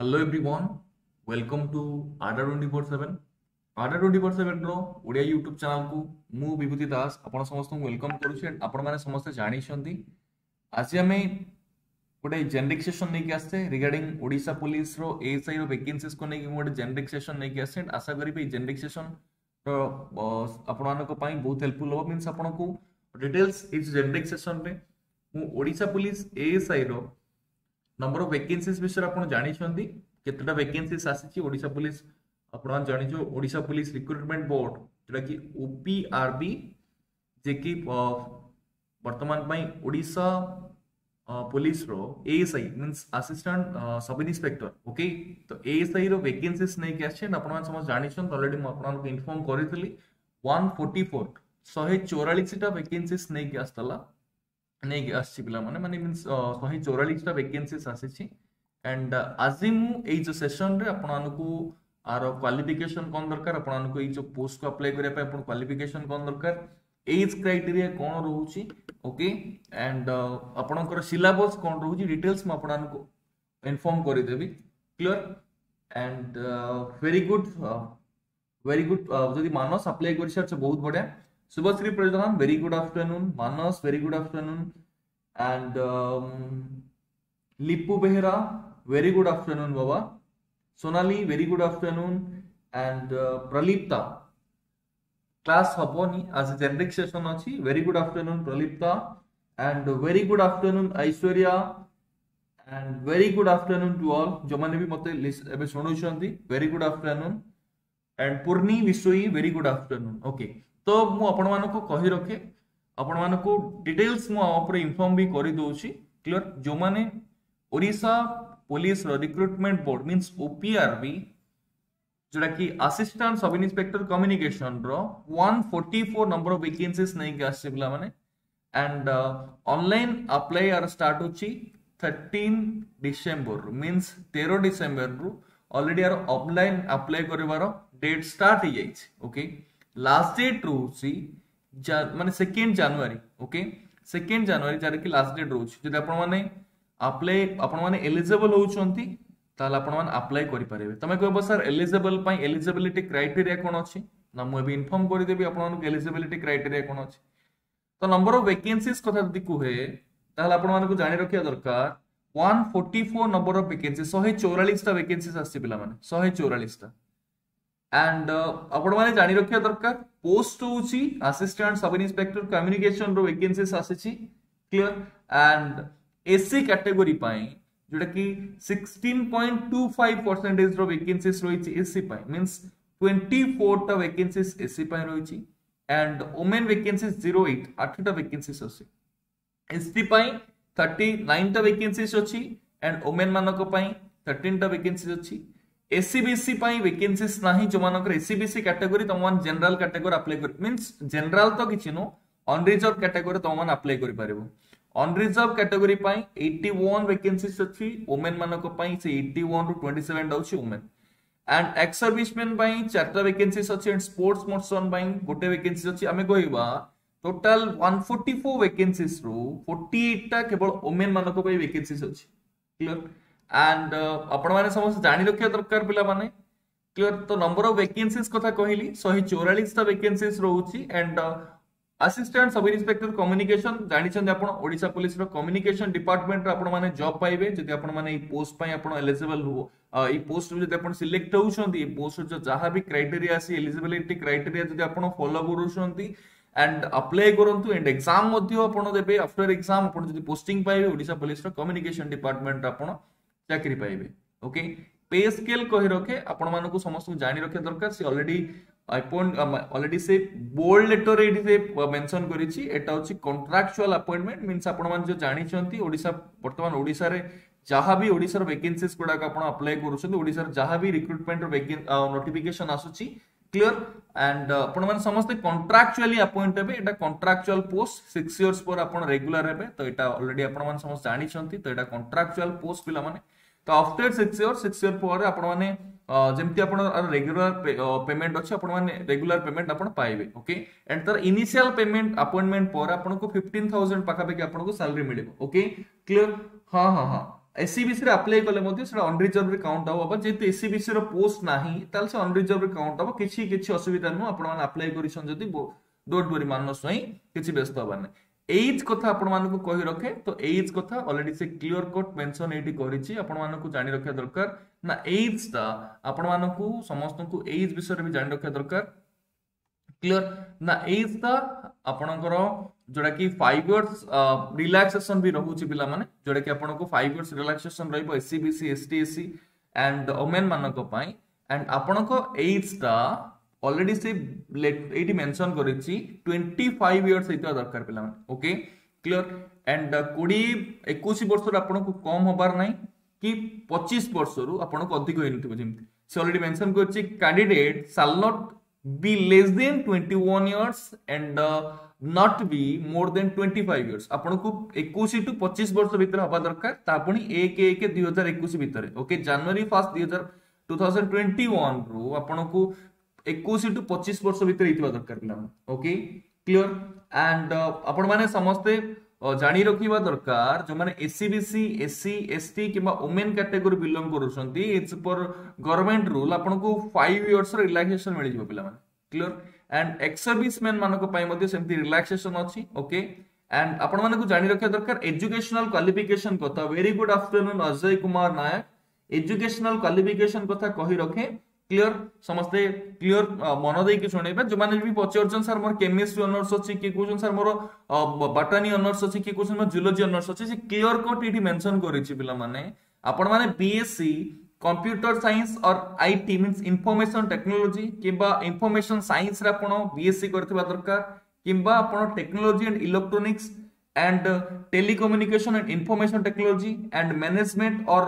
Hello everyone, welcome to ADA 24/7 ADA 24/7 row Odia YouTube channel को मु विभूति दास आपण समस्त वेलकम करूछी एंड आपण माने समस्त जानि छथि आज हमें गोटे जेनेरिक सेशन नै के आसे रिगार्डिंग ओडिशा पुलिस रो एएसआई रो वैकेंसीज को नै कि गोटे जेनेरिक सेशन नै के आसे आशा करी पे जेनेरिक सेशन रो आपण मानको पई बहुत हेल्पफुल हो मींस आपण को डिटेल्स इस जेनेरिक सेशन रे मु ओडिशा पुलिस एएसआई रो नंबर ऑफ वैकेंसीज विषय आपण जानि छथि केतटा वैकेंसीज आसीची ओडिशा पुलिस आपण जानि जो ओडिशा पुलिस रिक्रूटमेंट बोर्ड जेटा कि ओपीआरबी जे कि वर्तमान पई ओडिशा पुलिस रो ASI means assistant sub inspector okay तो एएसआई रो वैकेंसीज नै के आछे आपण मान समझ जानि छन ऑलरेडी म आपण को इन्फॉर्म करितली 144 144 टा वैकेंसीज नै के आस्तला नहीं आसी पिला माने माने मींस 144 टा वैकेंसीज आसीची एंड आज मु एई जो सेशन रे आपण को आर क्वालिफिकेशन कोन दरकार आपण को एई जो पोस्ट को अप्लाई करे पे आपण क्वालिफिकेशन कोन दरकार एज क्राइटेरिया कोन रहउची ओके एंड आपणकर सिलेबस कोन रहउची डिटेल्स म आपण को इन्फॉर्म करि देबी क्लियर एंड वेरी गुड जदि मानस अप्लाई करि छ बहुत बढ़िया Subhasri Pradhan, very good afternoon. Manas, very good afternoon. And Lipu Behra, very good afternoon, Baba. Sonali, very good afternoon. And Pralipta, class Haponi, as a generic session achi, very good afternoon, Pralipta. And very good afternoon, Aishwarya. And very good afternoon to all. जो माने भी मते एबे सुनुछंती, very good afternoon. And Purni Visoi, very good afternoon. Okay. तो मु आपण मानको कहि रखे आपण मानको डिटेल्स मु ऊपर इन्फॉर्म भी करि दोछि क्लियर जो माने ओडिशा पुलिस रो रिक्रूटमेंट बोर्ड मींस ओपीआरबी जेटा कि असिस्टेंट सब इंस्पेक्टर कम्युनिकेशन रो 144 नंबर ऑफ वैकेंसीज नै के आसीबला माने एंड ऑनलाइन अप्लाई आर स्टार्ट होछि 13 डिसेंबर मींस 13 डिसेंबर रु ऑलरेडी आर ऑफलाइन अप्लाई करबारो डेट स्टार्ट हो जाइछ ओके लास्ट डेट रोची माने 2 जनवरी ओके 2 जनवरी जार कि लास्ट डेट रोची जदि आपण माने अप्लाई आपण माने एलिजिबल होउचंती ताल आपण माने अप्लाई करि पारेबे तमे कहबो सर एलिजिबल पई एलिजिबिलिटी क्राइटेरिया कोन अछि ना मु भी इन्फॉर्म करि देबी आपण माने एलिजिबिलिटी क्राइटेरिया कोन अछि तो नंबर ऑफ वैकेंसीज कथा जदि कुहे ताल आपण माने को जानि रखिया दरकार 144 नंबर ऑफ वैकेंसी 144 टा वैकेंसीज आसी पिला माने 144 टा एंड आपण माने जानि रखिया दरकार पोस्ट होची असिस्टेंट सब इंस्पेक्टर कम्युनिकेशन रो वैकेंसीज आसीची क्लियर एंड एससी कैटेगरी पई जोटा कि 16.25% रो वैकेंसीज रहिची एससी पई मींस 24 टा वैकेंसीज एससी पई रहिची एंड वुमेन वैकेंसीज 08 8 टा वैकेंसीज अछि एसटी पई 39 टा वैकेंसीज अछि एंड वुमेन मानको पई 13 टा वैकेंसीज अछि एससीबीसी पई वैकेंसीज नाही जो मानकर एससीबीसी कैटेगरी तमन जनरल कैटेगरी अप्लाई कर मींस जनरल तो किछि नो अनरिजर्व कैटेगरी तमन अप्लाई करि पारिबो अनरिजर्व कैटेगरी पई 81 वैकेंसीज अछि वुमेन मानको पई से 81 रु 27 डाउछि वुमेन एंड एक्स सर्विसमैन पई 4टा वैकेंसीज अछि एंड स्पोर्ट्स मोशन पई गोटे वैकेंसी अछि हमें कहबा टोटल 144 वैकेंसीज रु 48 टा केवल वुमेन मानको पई वैकेंसीज अछि क्लियर एंड आपण माने समस्त जानि रखिया दरकार पिला माने क्लियर तो नंबर ऑफ वैकेंसीज कथा कहली 144 टा वैकेंसीज रहउची and assistant sub inspector communication जानि छन आपण ओडिशा पुलिस रो कम्युनिकेशन डिपार्टमेंट रो आपण माने जॉब पाइबे जदि आपण माने ई पोस्ट पई आपण एलिजिबल हो ई पोस्ट जदि आपण सिलेक्ट होउछंती ई पोस्ट जो जहा भी क्राइटेरिया आसी एलिजिबिलिटी क्राइटेरिया जदि आपण फॉलो करूछंती एंड अप्लाई करंतु एंड एग्जाम मध्ये आपण देबे आफ्टर एग्जाम आपण जदि पोस्टिंग पाइबे ओडिशा पुलिस रो कम्युनिकेशन डिपार्टमेंट आपण चाकरी पाइबे ओके पे स्केल कहि रखे आपण मानको समस्त जानि रखे दरकार से ऑलरेडी से बोल्ड लेटर एडी से मेंशन करिछि एटा होछि कॉन्ट्रैक्चुअल अपॉइंटमेंट मींस आपण मान जो जानि छंती ओडिशा वर्तमान ओडिशा रे जहां भी ओडिशा रो वैकेंसीज कोडा का आपण अप्लाई करूछंती ओडिशा रे जहां भी रिक्रूटमेंट रो नोटिफिकेशन आसुछि क्लियर एंड आपण मान समस्त कॉन्ट्रैक्चुअली अपॉइंट हेबे एटा कॉन्ट्रैक्चुअल पोस्ट 6 इयर्स पर आपण रेगुलर हेबे तो एटा ऑलरेडी आपण मान समस्त जानि छंती तो एटा कॉन्ट्रैक्चुअल पोस्ट पिला माने तो आफ्टर 6 इयर पर आपण माने जेमति आपण रेगुलर पेमेंट अछि आपण माने रेगुलर पेमेंट आपण पाइबे ओके एंड तर इनिशियल पेमेंट अपॉइंटमेंट पर आपण को 15000 पाखा पे आपण को सैलरी मिलेबो ओके क्लियर हां हां हां एससीबीसी रे अप्लाई कले मध्ये सेटा अनरिजर्व रे काउंट हो जेते एससीबीसी रो पोस्ट नाही ताल से अनरिजर्व रे काउंट हो किछि किछि असुविधा नु आपण मान अप्लाई करिसन जदी डोंट वरी मानस नहीं किछि व्यस्त होबार नै एज कथा आपण मानकु कहि रखे तो एज कथा ऑलरेडी से क्लियर कट मेंशन एठी करिछि आपण मानकु जानि रखिया दरकार ना एज ता आपण मानकु समस्त को एज विषय रे भी जानि रखिया दरकार क्लियर ना एज ता आपणकर जोड़ा कि 5 इयर्स रिलैक्सेशन भी रहउछि पिला माने जोड़ा कि आपन को 5 इयर्स रिलैक्सेशन रहइबो एससीबीसी एसटीएससी एंड वुमेन मानक पई एंड आपन को एज ता ऑलरेडी से एटी मेंशन करिछि 25 इयर्स हेतु दरकार पिला माने ओके क्लियर एंड 21 वर्ष रे आपन को कम होबार नै कि 25 वर्ष रु आपन को अधिक होइनथिबो जेमति से ऑलरेडी मेंशन करिछि candidate shall not be less than 21 years and not be more than 25 years आपण को 21 टू 25 वर्ष भीतर हबा दरकार तापणी 1/1/2021 भीतर ओके जनवरी 1 2021 रो आपण को 21 टू 25 वर्ष भीतर हितबा दरकार पिला ओके क्लियर एंड आपण माने समस्ते जानी रखिबा दरकार जो माने एससीबीसी एससी एसटी किबा वुमेन कैटेगरी बिलोंग करूछंती इट्स पर गवर्नमेंट रूल आपन को 5 इयर्स रिलैक्सेशन मिल जिवो पिला माने क्लियर एंड एक्स सर्विसमैन मानको पई मध्ये सेमती रिलैक्सेशन अछि ओके एंड आपण मानको जानी रखिया दरकार एजुकेशनल क्वालिफिकेशन कथा very good afternoon Ajay Kumar Nayak educational qualification कथा कहि रखे क्लियर समस्ते क्लियर मन दे के सुनेबे जो माने भी पचरजन सर मोर केमिस्ट्री ऑनर्स अछि कि कोजन सर मोर बॉटनी ऑनर्स अछि कि कोजन मोर जूलॉजी ऑनर्स अछि से क्लियर कट एठी मेंशन करिछि पिला माने आपण माने बीएससी कंप्यूटर साइंस और आईटी मींस इंफॉर्मेशन टेक्नोलॉजी किबा इंफॉर्मेशन साइंस रे आपण बीएससी करथिबा दरकार किबा आपण technology and electronics and telecommunication and information technology and management और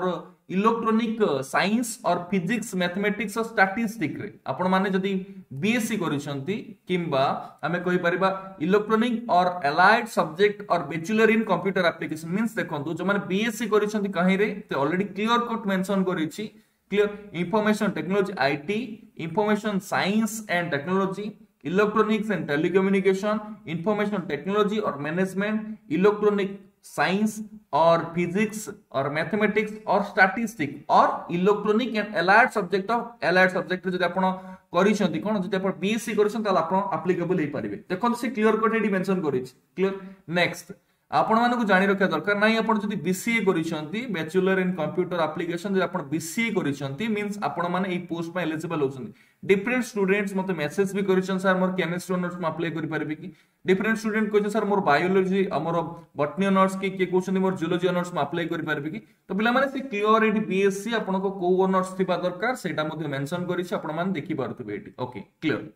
इलेक्ट्रॉनिक साइंस और फिजिक्स मैथमेटिक्स और स्टैटिस्टिक्स रे आपण माने जदी बीएससी करिसंती किबा हमें कहि परिबा इलेक्ट्रॉनिक और अलाइड सब्जेक्ट और bachelor in computer application means देखंतु जो माने बीएससी करिसंती कहि रे ते ऑलरेडी क्लियर कट मेंशन करिछि clear information technology IT information science and technology electronics and telecommunication information technology और मैनेजमेंट इलेक्ट्रॉनिक साइंस और फिजिक्स और मैथमेटिक्स और स्टैटिस्टिक्स और इलेक्ट्रॉनिक एंड अलाइड सब्जेक्ट जदि आपण करिसंती कोन जदि आपण बीएससी करिसन ताल आपण एप्लीकेबल हे परिबे देखो से क्लियर कट एडी मेंशन करिछि क्लियर नेक्स्ट आपण मानको जानि रखिया दरकार नाही आपण जदि बीसीए करिसंती बैचलर इन कंप्यूटर एप्लीकेशन जदि आपण बीसीए करिसंती मींस आपण माने ए पोस्ट में एलिजिबल होसंती डिफरेंट स्टूडेंट्स मते मेसेज भी करिसन सर मोर केमिस्ट्री ऑनर्स में अप्लाई करि परबे कि डिफरेंट स्टूडेंट कहै सर मोर बायोलॉजी हमर बॉटनी ऑनर्स के कहउछन मोर जूलॉजी ऑनर्स में अप्लाई करि परबे कि तो पिला माने से क्लियर एडी बीएससी आपण को को ऑनर्स थिबा दरकार सेटा मध्ये मेंशन करिछि आपण माने देखि पारथबे एटी ओके क्लियर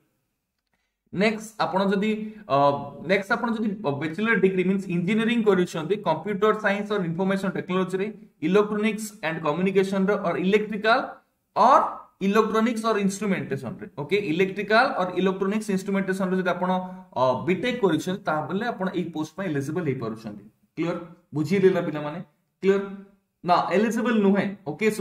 नेक्स्ट आपण जदी बैचलर डिग्री मींस इंजीनियरिंग करिसंती कंप्यूटर साइंस और इंफॉर्मेशन टेक्नोलॉजी रे इलेक्ट्रॉनिक्स एंड कम्युनिकेशन रे और इलेक्ट्रिकल और इलेक्ट्रॉनिक्स और इंस्ट्रूमेंटेशन रे ओके इलेक्ट्रिकल और इलेक्ट्रॉनिक्स इंस्ट्रूमेंटेशन रे जदी आपण बीटेक करिसंती ता बोले आपण ए पोस्ट में एलिजिबल हे परसंती क्लियर बुझी लेला पिला माने क्लियर ना एलिजिबल नु है ओके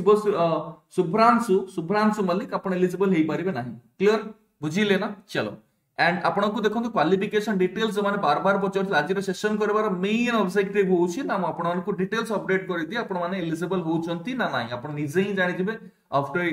शुभ्रांशु मल्लिक आपण एलिजिबल हे परिबे नाही क्लियर बुझी लेना चलो एंड आपण को देखो क्वालिफिकेशन डिटेल्स जो माने बार बार पचर आज रे सेशन करबार मेन ऑब्जेक्टिव होउछि ना आपण को डिटेल्स अपडेट कर दी आपण माने एलिजिबल होउचंती ना नाही आपण निजे ही जानि जिवे after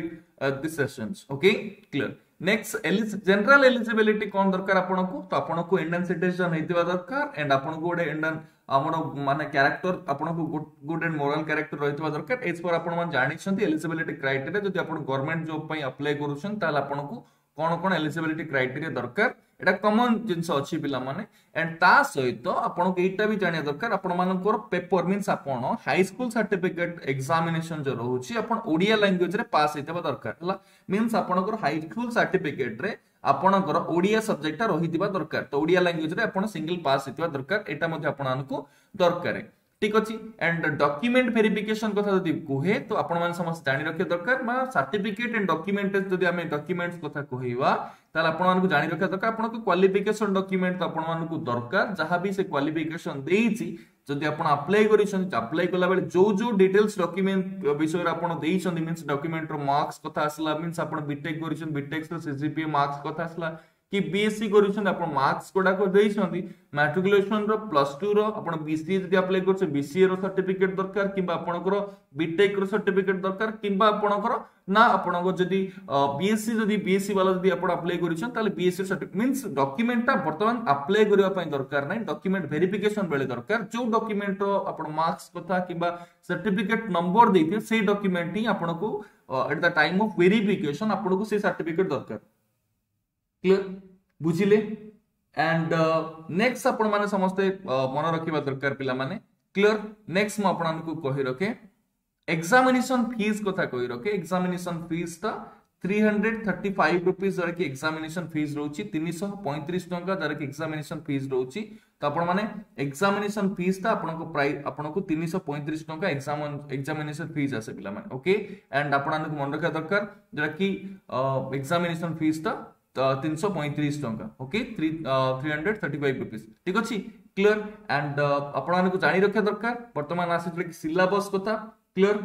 this sessions okay clear next general eligibility कोन दरकार आपण को तो आपण को इंडियन सिटीजन हेतिबा दरकार एंड आपण को गोटे इंडियन हमर माने कैरेक्टर आपण को गुड एंड मोरल कैरेक्टर रहितबा दरकार एज पर आपण मान जानि छंती एलिजिबिलिटी क्राइटेरिया जदि आपण गवर्नमेंट जॉब पई अप्लाई करूछन ताल आपण को कोन कोन एलिजिबिलिटी क्राइटेरिया दरकार एटा कॉमन जिंस अछि पिला माने एंड ता सहित आपण को एटा भी जानिया दरकार आपण मानकर पेपर मींस आपण हाई स्कूल सर्टिफिकेट एग्जामिनेशन जो रहउछि आपण ओडिया लैंग्वेज रे पास हेतबा दरकार हला मींस आपणकर हाई स्कूल सर्टिफिकेट रे आपणकर ओडिया सब्जेक्ट रहितबा दरकार तो ओडिया लैंग्वेज रे आपण सिंगल पास हेतबा दरकार एटा मध्ये आपणको दरकार ठीक अछि एंड डॉक्यूमेंट वेरिफिकेशन कथा जदि कोहे तो आपण मान समस्त जानि रखे दरकार मा सर्टिफिकेट एंड डॉक्यूमेंट जदि हमें डॉक्यूमेंट्स कथा कहैवा ताल आपण मान को जानि रखे दरकार आपण को क्वालिफिकेशन डॉक्यूमेंट तो आपण मान को दरकार जहां भी से क्वालिफिकेशन देइछि जदि आपण अप्लाई करिसन अप्लाई कला बेले जो डिटेल्स डॉक्यूमेंट विषय आपण देइछन मींस डॉक्यूमेंट रो मार्क्स कथा आसला मींस आपण बीटेक करिसन बीटेक रो सीजीपीए मार्क्स कथा आसला कि बीएससी करूछन आपण मार्क्स कोडा को देइछंती मैट्रिकुलेशन रो +2 रो आपण बीसीए जदी अप्लाई करछ बीसीए रो सर्टिफिकेट दरकार किबा आपणकर बीटेक रो सर्टिफिकेट दरकार किबा आपणकर ना आपणको जदी बीएससी वाला जदी आपण अप्लाई करूछन ताले बीएससी सर्टिफिकेट मींस डॉक्यूमेंट ता वर्तमान अप्लाई करबा पय दरकार नै डॉक्यूमेंट वेरिफिकेशन बेले दरकार जो डॉक्यूमेंट रो आपण मार्क्स कथा किबा सर्टिफिकेट नंबर देथियो से डॉक्यूमेंट ही आपणको at the time of verification आपणको से सर्टिफिकेट दरकार क्लियर बुझिले एंड नेक्स्ट आपण माने समस्त मन रखिबा दरकार पिला माने क्लियर नेक्स्ट म आपण को कहि रखे एग्जामिनेशन फीस कथा कहि रखे एग्जामिनेशन फीस ता 335 रुपीस जरा कि एग्जामिनेशन फीस रहउची 335 टंका जरा कि एग्जामिनेशन फीस रहउची तो आपण माने एग्जामिनेशन फीस ता आपण को प्राइस आपण को 335 टंका एग्जामिनेशन फीस आसे पिला माने ओके एंड आपण को मन रखा दरकार जरा कि एग्जामिनेशन फीस ता 335 टंका ओके 335 रुपीस ठीक अछि क्लियर एंड आपण को जानि रखा दरकार वर्तमान आसे कि सिलेबस कथा क्लियर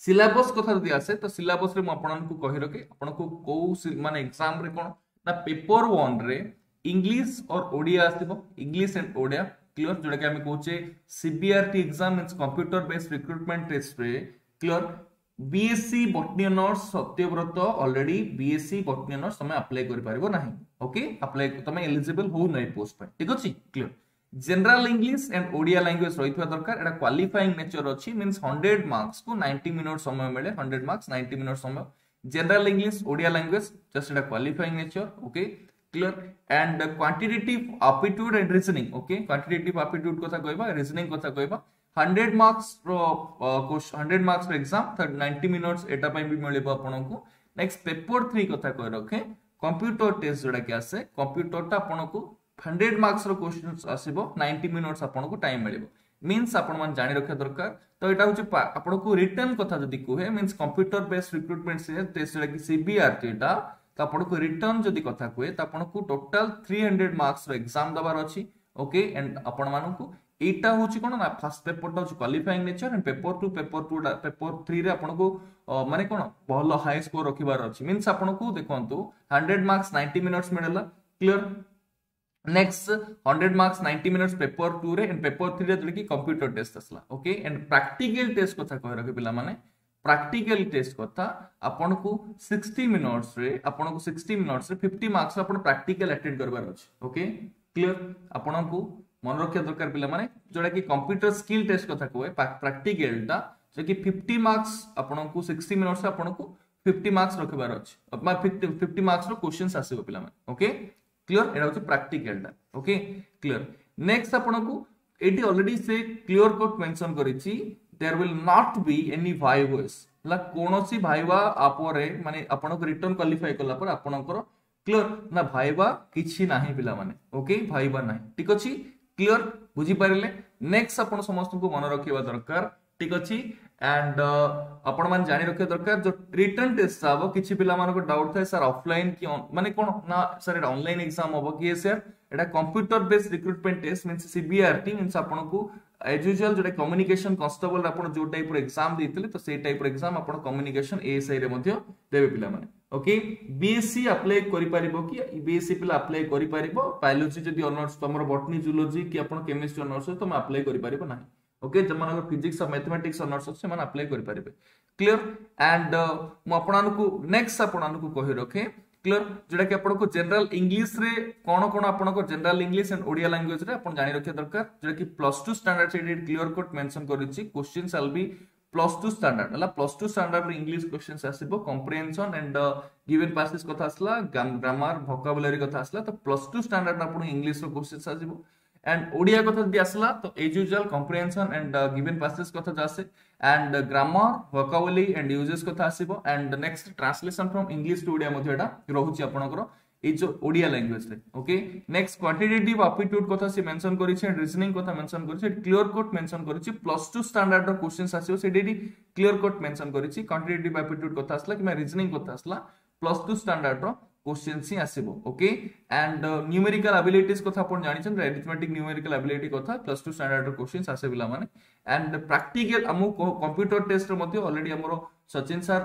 सिलेबस कथा जदी आसे तो सिलेबस रे म आपण को कहि रखे आपण को को माने एग्जाम रे कोन ना पेपर 1 रे इंग्लिश और ओडिया आसीबो इंग्लिश एंड ओडिया क्लियर जोडा कि हम कहूचे CBRT exam means computer based recruitment test रे clear BSc botany honours Satyabrata already BSc botany honours तमे अप्लाई करि पारिबो नाही ओके अप्लाई तमे एलिजिबल हो नै पोस्ट पे ठीक अछि clear general English and Odia language रहितवा दरकार एटा क्वालिफाइंग नेचर अछि मींस 100 मार्क्स को 90 मिनट समय मिले 100 मार्क्स 90 मिनट समय general English Odia language just एटा qualifying nature okay clear and quantitative aptitude and reasoning okay quantitative aptitude कथा कहबा रीजनिंग कथा कहबा 100 मार्क्स रो 100 मार्क्स रो एग्जाम 90 मिनिट्स एटा पय भी मिलेबो आपनको नेक्स्ट पेपर 3 कथा कह रखे कंप्यूटर टेस्ट जोडा के आसे कंप्यूटर ता आपनको 100 मार्क्स रो क्वेश्चंस आसीबो 90 मिनिट्स आपनको टाइम मिलेबो मींस आपण मान जानि रखे दरकार तो एटा होचे आपनको रिटर्न कथा जदी कोहे मींस कंप्यूटर बेस्ड रिक्रूटमेंट से टेस्ट जोडा कि सीबीआरटी टा तो आपनको रिटर्न जदी कथा कोहे तो आपनको टोटल 300 मार्क्स रो एग्जाम दबार अछि ओके एंड आपण माननको एटा होची कोन ना फर्स्ट पेपर टा होची क्वालिफाइंग नेचर एंड पेपर 3 रे आपनको माने कोन बहुत हाई स्कोर रखिबार अछि मींस आपनको देखंतु 100 मार्क्स 90 मिनिट्स मिलला clear next 100 marks 90 minutes paper 2 रे एंड पेपर 3 रे जकी कंप्यूटर टेस्ट असला ओके एंड प्रैक्टिकल टेस्ट कथा कह रखे पिला माने प्रैक्टिकल टेस्ट कथा आपनको 60 मिनिट्स रे 50 मार्क्स आपण प्रैक्टिकल अटेंड करबार अछि ओके क्लियर आपनको मन रखिया दरकार पिला माने जोडा कि कंप्यूटर स्किल टेस्ट कथा कोए प्रैक्टिकल टा जे कि 50 मार्क्स आपनको 60 मिनिट्स आपनको 50 मार्क्स रखबार अछि अपना 50 मार्क्स रो क्वेश्चंस आसीबो पिला माने ओके क्लियर एटा होची प्रैक्टिकल टा ओके क्लियर नेक्स्ट आपनको एटी ऑलरेडी से क्लियर कट मेंशन करिछि there will not be any vivas ला कोनोसी भाइवा आपरे माने आपनको रिटर्न क्वालिफाई करला पर आपनकर क्लियर ना भाइवा किछि नाही पिला माने ओके भाइवा नाही ठीक अछि क्लियर बुझी पारिले नेक्स्ट आपण समस्त को मन रखिबा दरकार ठीक अछि एंड आपण मान जानि रखे दरकार जो रिटर्न टेस्ट आबो किछि पिला मानको डाउट थाए सर ऑफलाइन कि माने कोन ना सर एटा ऑनलाइन एग्जाम होबो कि सर एटा computer based recruitment test means CBRT means आपण को एज यूजुअल जोटा कम्युनिकेशन कांस्टेबल आपण जो टाइप रो एग्जाम देथिले तो से टाइप रो एग्जाम आपण कम्युनिकेशन एएसआई रे मध्ये देबे पिला माने ओके बीएससी अप्लाई करि परिबो कि बीएससी पिला अप्लाई करि परिबो बायोलॉजी जदी ऑनर्स तमरो बॉटनी जूलॉजी कि आपण केमिस्ट्री ऑनर्स तो हम अप्लाई करि परिबो नाही ओके जमन फिजिक्स और मैथमेटिक्स ऑनर्स से मन अप्लाई करि परिबे क्लियर एंड मु आपन को नेक्स्ट आपन को कहि रखे क्लियर जेटा कि आपन को जनरल इंग्लिश रे कोन कोन आपन को general English and Odia language रे आपन जानि रखे दरकार जेटा कि +2 स्टैंडर्ड से क्लियर कट मेंशन करिछि क्वेश्चन शैल बी +2 स्टैंडर्ड हला +2 स्टैंडर्ड रे इंग्लिश क्वेश्चंस आसीबो कॉम्प्रिहेंशन एंड गिवन पासेस कथा आसला ग्रामर वोकैबुलरी कथा आसला तो +2 स्टैंडर्ड आपन इंग्लिश रो क्वेश्चंस आसीबो एंड ओडिया कथा जदी आसला तो as usual comprehension and given passages कथा जासे and grammar vocabulary and usages कथा आसीबो and next translation from English to Odia मध्ये एटा रहुची आपनकर ए जो ओडिया लैंग्वेज रे ओके नेक्स्ट क्वांटिटेटिव एप्टीट्यूड कथा से मेंशन करि छै रीजनिंग कथा मेंशन करि छै क्लियर कट मेंशन करि छै +2 स्टैंडर्ड रो क्वेश्चंस आसीबो से डेडी क्लियर कट मेंशन करि छै क्वांटिटेटिव एप्टीट्यूड कथा आसला कि रीजनिंग कथा आसला +2 स्टैंडर्ड रो क्वेश्चंस ही आसीबो ओके एंड न्यूमेरिकल एबिलिटीज कथा आपण जानि छन अरिथमेटिक न्यूमेरिकल एबिलिटी कथा +2 स्टैंडर्ड रो क्वेश्चंस आसे बिला माने एंड प्रैक्टिकल हमु कंप्यूटर टेस्ट रे मध्ये ऑलरेडी हमरो सचिन सर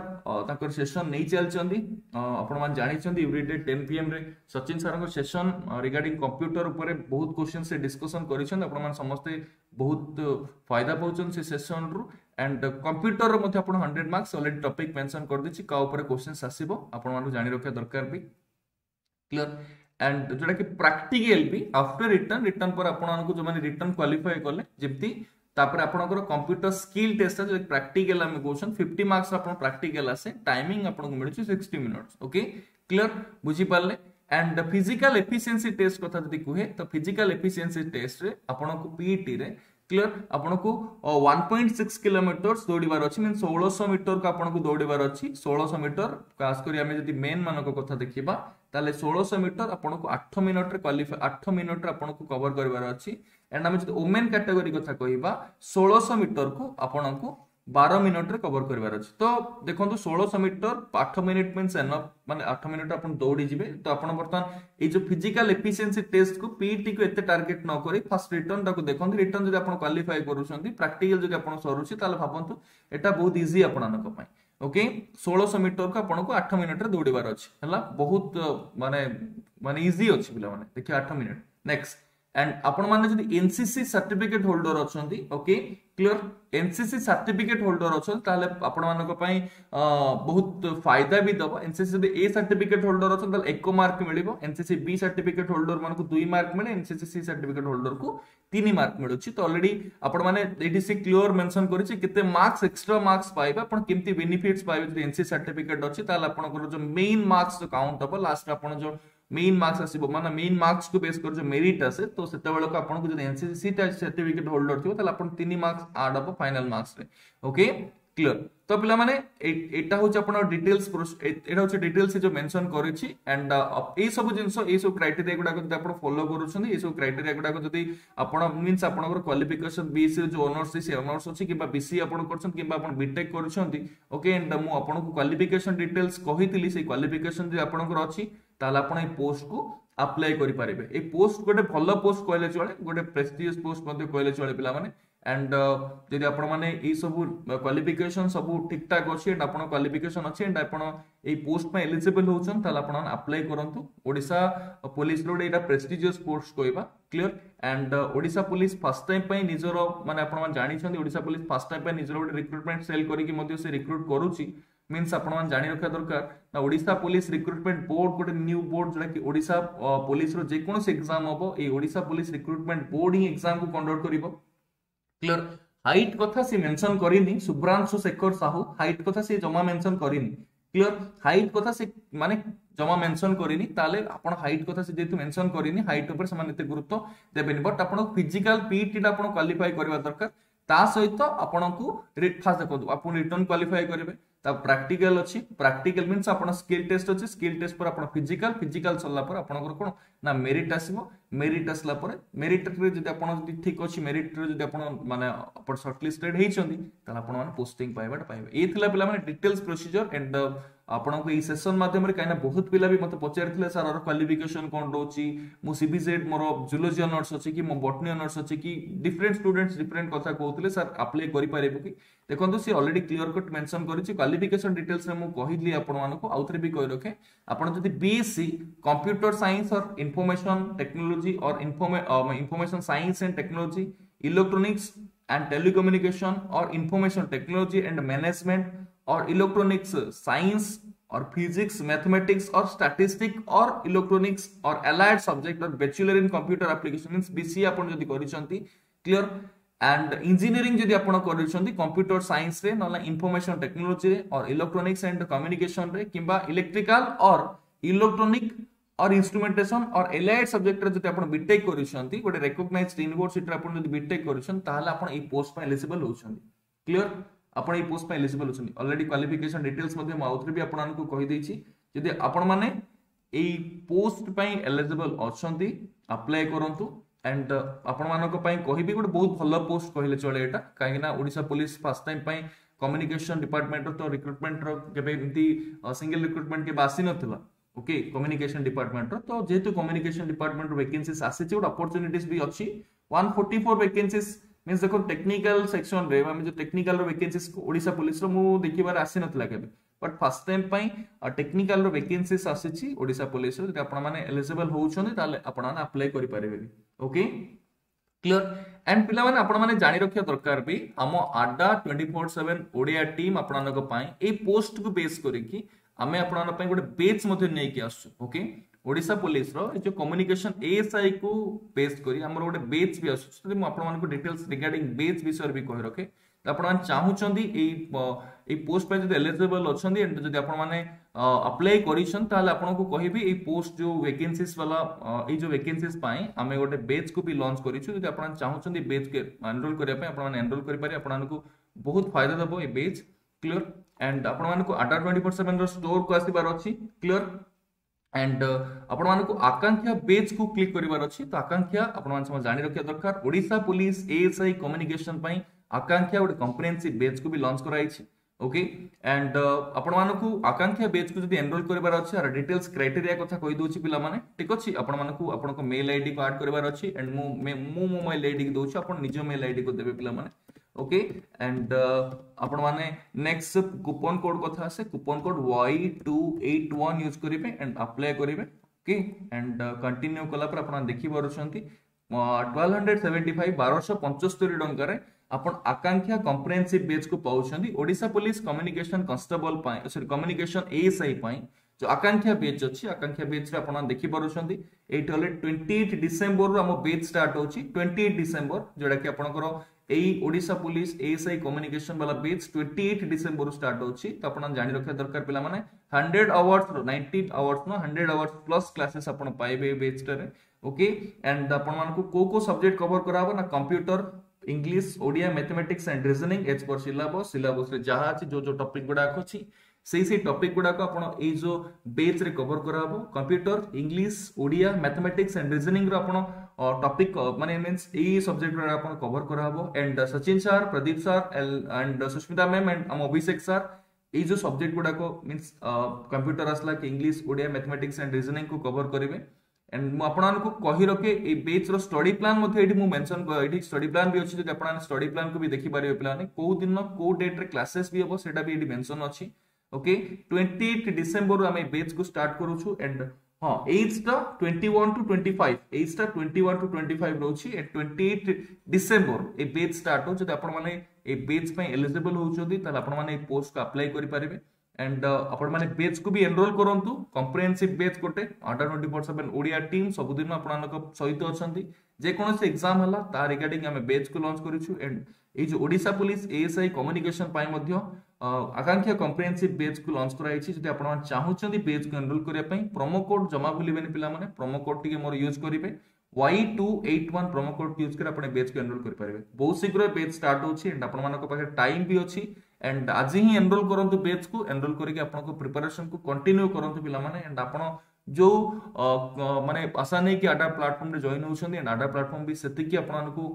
तांकर सेशन नहीं चलचंदी आपण मान जानिचंदी एवरीडे 10 pm रे Sachin sir session regarding computer ऊपर बहुत क्वेश्चन से डिस्कशन करिसंद आपण मान समस्त बहुत फायदा पाउछन से सेशन रु एंड कंप्यूटर रो मध्ये आपण 100 मार्क्स ऑलरेडी टॉपिक मेंशन कर दिछि का ऊपर क्वेश्चंस आसीबो आपण मान जानि रखा दरकार भी क्लियर एंड जोटा कि प्रैक्टिकल भी आफ्टर रिटर्न पर आपण जो माने रिटर्न क्वालिफाई करले जेमती तापर आपनकर कंप्यूटर स्किल टेस्ट जो प्रैक्टिकल हम क्वेश्चन 50 मार्क्स आपन प्रैक्टिकल आसे टाइमिंग आपन को मिलुची 60 मिनिट्स ओके क्लियर बुझी पारले एंड फिजिकल एफिशिएंसी टेस्ट कथा जदी कुहे तो फिजिकल एफिशिएंसी टेस्ट रे आपन को पीईटी रे क्लियर आपन को 1.6 किलोमीटर दौड़ीबार अछि मीन 1600 मीटर को आपन को दौड़ीबार अछि 1600 मीटर खास करी हम जदी मेन मान को कथा देखिबा ताले 1600 मीटर आपन को 8 मिनिट रे क्वालिफाई 8 मिनिट रे आपन को कवर करबार अछि एंड हम जदी वुमेन कैटेगरी कथा कहिबा 1600 मीटर को आपन को 12 मिनिट रे कवर करबार अछि तो देखंतु 1600 मीटर 8 मिनिट मींस एनफ माने 8 मिनिट अपन दौड़ी जिवे तो अपन वर्तमान ए जो फिजिकल एफिशिएंसी टेस्ट को पीटी को एते टारगेट न करी फर्स्ट रिटर्न ताको देखंतु रिटर्न जदी अपन क्वालिफाई करूछंती प्रैक्टिकल जदी अपन सरुछि ताले भाबंतु एटा बहुत इजी आपनक पय ओके 1600 मीटर को आपन को 8 मिनिट रे दौड़ीबार अछि हला बहुत माने माने इजी अछि बिला माने देखियो 8 मिनिट नेक्स्ट एंड आपण माने जदी एनसीसी सर्टिफिकेट होल्डर अछंती okay clear NCC certificate holder अछन ताले आपण मानको पई बहुत फायदा भी दबो एनसीसी जदी ए सर्टिफिकेट होल्डर अछन ताले 1 मार्क मिलिबो एनसीसी बी सर्टिफिकेट होल्डर मानको 2 मार्क मिले एनसीसी सी सर्टिफिकेट होल्डर को 3 मार्क मिलुची तो ऑलरेडी आपण माने एडी से क्लियर मेंशन करिछि केते मार्क्स एक्स्ट्रा मार्क्स पाइबा आपण केमती बेनिफिट्स पाइबे जदी एनसीसी सर्टिफिकेट अछि ताले आपण जो मेन मार्क्स जो काउंट हबो लास्ट आपण जो मेन मार्क्स आसीबो माने मेन मार्क्स को बेस कर जो मेरिट आसे तो सेते बेले को आपन को जो एनसीसी सर्टिफिकेट होल्डर थिबो ताले आपन 3 मार्क्स ऐड हबो फाइनल मार्क्स रे ओके क्लियर तो पिला माने एटा होचे आपन डिटेल्स एटा होचे डिटेल्स जो मेंशन करिछि एंड ए सब जिंसो ए सब क्राइटेरिया गुडा को आपन फॉलो करूछन ए सब क्राइटेरिया गुडा को जदी आपन मींस आपन क्वालिफिकेशन बीसी जो ऑनर्स से ऑनर्स अछि किबा बीसी आपन करछन किबा आपन बीटेक करछंती ओके एंड मु आपन को क्वालिफिकेशन डिटेल्स कहितली से क्वालिफिकेशन जे आपन को अछि ताला आपण ए पोस्ट को अप्लाई करि पारिबे ए पोस्ट गोटे भलो पोस्ट कहले चले गोटे प्रेस्टिजियस पोस्ट मध्ये कहले चले पिला माने एंड जदि आपण माने ए सब क्वालिफिकेशन सब ठीक ठाक अछि एंड आपण क्वालिफिकेशन अछि एंड आपण ए पोस्ट में एलिजिबल होछन ताला आपण अप्लाई करंतु ओडिसा पुलिस रोड एटा प्रेस्टिजियस पोस्ट कहबा clear and Odisha police first time पई निजरो माने आपण मान जानि छथि ओडिसा पुलिस फर्स्ट टाइम पई निजरो रिक्रूटमेंट सेल करी कि मध्ये से रिक्रूट करूची मीन्स आपण मान जानि रखा दरकार ना ओडिसा पुलिस रिक्रूटमेंट बोर्ड गोटे न्यू बोर्ड जोटा कि ओडिसा पुलिस रो जे कोनोस एग्जाम हबो ए ओडिसा पुलिस रिक्रूटमेंट बोर्ड ही एग्जाम को कंडक्ट करिवो क्लियर हाइट कथा से मेंशन करिनी सुब्रांशु शेखर साहू हाइट कथा से जमा मेंशन करिनी क्लियर हाइट कथा से माने जमा मेंशन करिनी ताले आपण हाइट कथा से जेतु मेंशन करिनी हाइट ऊपर समान एते गुरुत्व देबेनी बट आपण फिजिकल पीटी टा आपण क्वालिफाई करबा दरकार ता सहित आपण को फास्ट देखो आपण रिटर्न क्वालिफाई करिवे ता प्रैक्टिकल अछि प्रैक्टिकल मींस आपण स्किल टेस्ट अछि स्किल टेस्ट पर आपण फिजिकल सल्ला पर आपण कोन ना मेरिट आसीबो मेरिट आसला पर मेरिट रे जदी आपण जदी ठीक अछि मेरिट रे जदी आपण माने आपण शॉर्टलिस्टेड हेचंदी ता आपण माने पोस्टिंग पाइबाट पाइबे ए थिला पिला माने डिटेल्स प्रोसीजर एंड आपण को ई सेशन माध्यम रे काइना बहुत पिला भी मते पचारथिले सर और क्वालिफिकेशन कोन रहउची मु सीबीजेड मोर जूलॉजी ऑनर्स अछि कि मो बॉटनी ऑनर्स अछि कि डिफरेंट स्टूडेंट्स डिफरेंट कथा कहउथिले सर अप्लाई करि पारेबो कि देखंतु सी ऑलरेडी क्लियर कट मेंशन करिछि क्वालिफिकेशन डिटेल्स रे मु कहिली आपण मानको आउथरे भी कहि रखे आपण जदी बीएससी कंप्यूटर साइंस और इंफॉर्मेशन टेक्नोलॉजी और information science and technology electronics and telecommunication और इंफॉर्मेशन टेक्नोलॉजी एंड मैनेजमेंट और इलेक्ट्रॉनिक्स साइंस और फिजिक्स मैथमेटिक्स और स्टैटिस्टिक और इलेक्ट्रॉनिक्स और एलाइड सब्जेक्ट और bachelor in computer application means BCA आपण जदी करिसंती क्लियर एंड इंजीनियरिंग जदी आपण करिसंती कंप्यूटर साइंस रे नला इंफॉर्मेशन टेक्नोलॉजी रे और इलेक्ट्रॉनिक्स एंड कम्युनिकेशन रे किबा इलेक्ट्रिकल और इलेक्ट्रॉनिक और इंस्ट्रूमेंटेशन और एलाइड सब्जेक्ट रे जदी आपण बीटेक करिसंती गोटे रिकॉग्नाइज्ड यूनिवर्सिटी रे आपण जदी बीटेक करिसन ताहाले आपण ए पोस्ट पे एलिजिबल होछंती क्लियर आपण ए पोस्ट पे एलिजिबल होछंती ऑलरेडी क्वालिफिकेशन डिटेल्स मध्ये म आउथरे भी आपण को कहि दैछि जदी आपण माने ए पोस्ट पे एलिजिबल होछंती अप्लाई करंतु एंड आपण मानक पई कहिबी गोटे बहुत भलो पोस्ट कहले चले एटा काहे ना ओडिसा पुलिस फर्स्ट टाइम पई कम्युनिकेशन डिपार्टमेंट तो रिक्रूटमेंट रो केबे इमती सिंगल रिक्रूटमेंट के बासी नथिला ओके कम्युनिकेशन डिपार्टमेंट रो तो जेतु कम्युनिकेशन डिपार्टमेंट रो वैकेंसीज आसी छै अपॉर्चुनिटीज भी अछि 144 वैकेंसीज मींस देखो टेक्निकल सेक्शन रे हम जो टेक्निकल रो वैकेंसीज ओडिशा पुलिस रो मु देखिबार आसी नथला केबे बट फर्स्ट टाइम पई टेक्निकल रो वैकेंसीज आसीची ओडिशा पुलिस रो जे आपण माने एलिजिबल होउछोनी ताले आपण माने अप्लाई करि पारिबे ओके क्लियर एंड पिला माने आपण माने जानि रखिया दरकार भी हम आडा 24/7 ओडिया टीम आपनक पई ए पोस्ट को बेस करिकी आमे आपनक पई गोटे बैच मध्ये नै कि आसु ओके ओडिशा पुलिस रो जो कम्युनिकेशन एएसआई को बेस करी हमर गोटे बैच भी आसु त आपण मानको डिटेल्स रिगार्डिंग बैच विषय भी कहि रखे आपण मान चाहुचंदी ए पोस्ट पे जदि एलिजिबल अछंदी एंड जदि आपण माने अप्लाई करिसन ताले आपण को कहिबी ए पोस्ट जो वैकेंसीज वाला ए जो वैकेंसीज पाए हमें गोटे बैच को भी लॉन्च करिछु जदि आपण चाहुचंदी बैच के एनरोल करिया पे आपण माने एनरोल करि पारे आपण को बहुत फायदा दबो ए बैच क्लियर एंड आपण मान को आडा 24/7 रो स्टोर को आसीबार अछि क्लियर एंड आपण मान को आकांक्षा बैच को क्लिक करिवार अछि तो आकांक्षा आपण मान सब जानि रखिया दरकार ओडिशा पुलिस एएसआई कम्युनिकेशन पई आकांक्षा गोटे कम्प्रिहेंसिव बैच को भी लॉन्च कराई ओके एंड आपण मानकु आकांक्षा बैच को जदि एनरोल करिवार अछि आर डिटेल्स क्राइटेरिया कथा कहि दोछि पिला माने ठीक अछि आपण मानकु आपण को मेल आईडी को ऐड करिवार अछि एंड मो मोबाइल आईडी को दोछि आपण निजो मेल आईडी को देबे पिला माने ओके एंड आपण माने नेक्स्ट कूपन कोड कथा से कूपन कोड Y281 यूज करिवे एंड अप्लाई करिवे ओके एंड कंटिन्यू कला पर आपण देखि बरछंती 1275 टंका रे आपण आकांक्षा कम्प्रिहेंसिव बैच को पाउछंदी ओडिशा पुलिस कम्युनिकेशन कांस्टेबल पाई सॉरी कम्युनिकेशन एएसआई पाई जो आकांक्षा बैच अछि आकांक्षा बैच रे आपण देखि बरछंदी एट हले 28 डिसेंबर रो हम बैच स्टार्ट होछि 28 डिसेंबर जोडा कि आपनकर एई ओडिशा पुलिस एएसआई कम्युनिकेशन वाला बैच 28 डिसेंबर रो स्टार्ट होछि त आपण जानि रखिया दरकार पिला माने 100 आवर्स रो 90 hours no 100 hours plus classes आपण पाइबे बैच रे ओके एंड आपण मान को सब्जेक्ट कवर कराबो ना computer English Odia mathematics and reasoning as per syllabus रे जहा अछि जो जो टॉपिक गुडा अछि से टॉपिक गुडा को आपण ए जो बैच रे कवर कराबो computer English Odia mathematics and reasoning रो आपण टॉपिक माने मींस ए सब्जेक्ट रे आपण कवर कराबो and Sachin sir Pradeep sir and Sushmita ma'am and Abhishek sir ए जो सब्जेक्ट गुडा को मींस कंप्यूटर असला कि English Odia mathematics and reasoning को कवर करिवे एंड मु आपन को कहि रखे ए बैच रो स्टडी प्लान मध्ये एठी मु मेंशन एठी स्टडी प्लान भी अछि जे आपन स्टडी प्लान को भी देखि पारिबे प्लान को दिन को डेट रे क्लासेस भी हबो सेटा भी एठी मेंशन अछि ओके 28 डिसेंबर हम बैच को स्टार्ट करू छु एंड हां एज टा 21 टू 25 एज टा 21 टू 25 रोछि एट 28 डिसेंबर ए बैच स्टार्ट हो जदि आपन माने ए बैच पे एलिजिबल हो छथि त आपन माने पोस्ट को अप्लाई करि पारिबे एंड आपण माने बैच को भी एनरोल करंतु कम्प्रिहेंसिव बैच कोटे 24/7 ओडिया टीम सब दिन आपनक सहित अछंती जे कोनोसे एग्जाम हला ता रिगार्डिंग हम बैच को लॉन्च करिछु एंड ए जो ओडिशा पुलिस एएसआई कम्युनिकेशन पाई मध्य आकांक्षा कम्प्रिहेंसिव बैच को लॉन्च कराई छि जदि आपण चाहुचंदी बैच को एनरोल करिया पई प्रोमो कोड जमा भूलिबेनी पिला माने प्रोमो कोड टिके मोर यूज करिवे Y281 प्रोमो कोड यूज कर आपण बैच को एनरोल करि पारिबे बहुत शीघ्र बैच स्टार्ट होछि एंड आपण मानको पाखे टाइम भी अछि एंड आज ही एनरोल करंतु बैच को एनरोल करके आपन को प्रिपरेशन को कंटिन्यू करंतु पिला माने एंड आपण जो माने आशा नै कि आडा प्लेटफॉर्म रे जॉइन होछन एंड आडा प्लेटफॉर्म भी सेति कि आपन को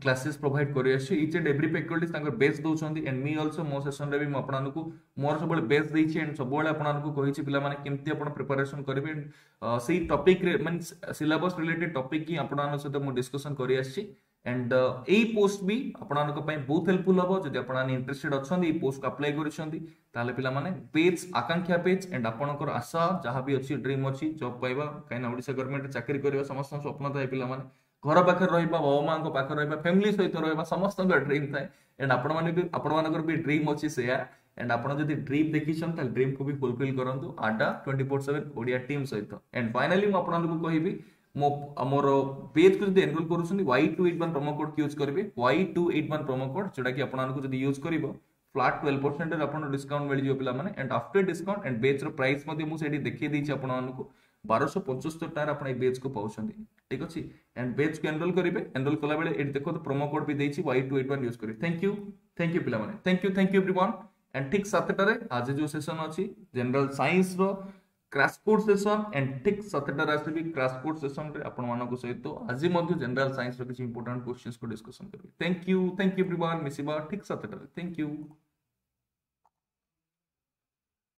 क्लासेस प्रोवाइड करि आछि ईच एंड एवरी फैकल्टी तांकर बेस दोछंदी एंड मी आल्सो मो सेशन रे भी म आपन को मोर सब बेस दैछि एंड सब बेले आपन को कहि छि पिला माने केमति आपन प्रिपरेशन करबे सेही टॉपिक रे मींस सिलेबस रिलेटेड टॉपिक की आपन सहित मो डिस्कशन करि आछि एंड ए पोस्ट भी आपन को पई बहुत हेल्पफुल हबो जदि आपन इंटरेस्टेड अछंदी ए पोस्ट को अप्लाई करिसंदी ताले पिला माने पेज आकांक्षा पेज एंड आपनकर आशा जहां भी अछि ड्रीम अछि जॉब पाइबा काइना ओडिसा गवर्नमेंट चाकरी करबा समस्त स्वप्न थाए पिला माने घर पाखे रहिबा बाबा मां को पाखे रहिबा फैमिली सहित रहिबा समस्त ड्रीम थाए एंड आपन माने भी आपन मानकर भी ड्रीम अछि सेया एंड आपन जदि ड्रीम देखिछन त ड्रीम को भी फुलफिल करंतु आडा 24/7 ओडिया टीम सहित एंड फाइनली म आपन को कहिबी मोर पेज को जदि एनरोल करूछन Y281 प्रोमो कोड यूज करबे Y281 प्रोमो कोड जेटा कि आपन को जदि यूज करबो फ्लैट 12% रे आपन डिस्काउंट मिल जियो पिला माने and after discount and batch रो प्राइस मध्ये मु सेठी देखि दैछि आपन को 1275 टार आपण ए बैच को पाउछंदी ठीक अछि एंड बैच को एनरोल करिवे एनरोल कला बेले एठी देखो तो प्रोमो कोड भी दैछि Y281 यूज करी थैंक यू पिला माने थैंक यू एवरीवन एंड ठीक सातटारे आज जो सेशन अछि जनरल साइंस रो क्रैश कोर्स सेशन एंड ठीक सातटारे आसीबी क्रैश कोर्स सेशन रे आपण मानको सहित आज मध्य जनरल साइंस रो किछ इंपोर्टेंट क्वेश्चंस को डिस्कशन करबी थैंक यू एवरीवन मिसिबा ठीक सातटारे थैंक यू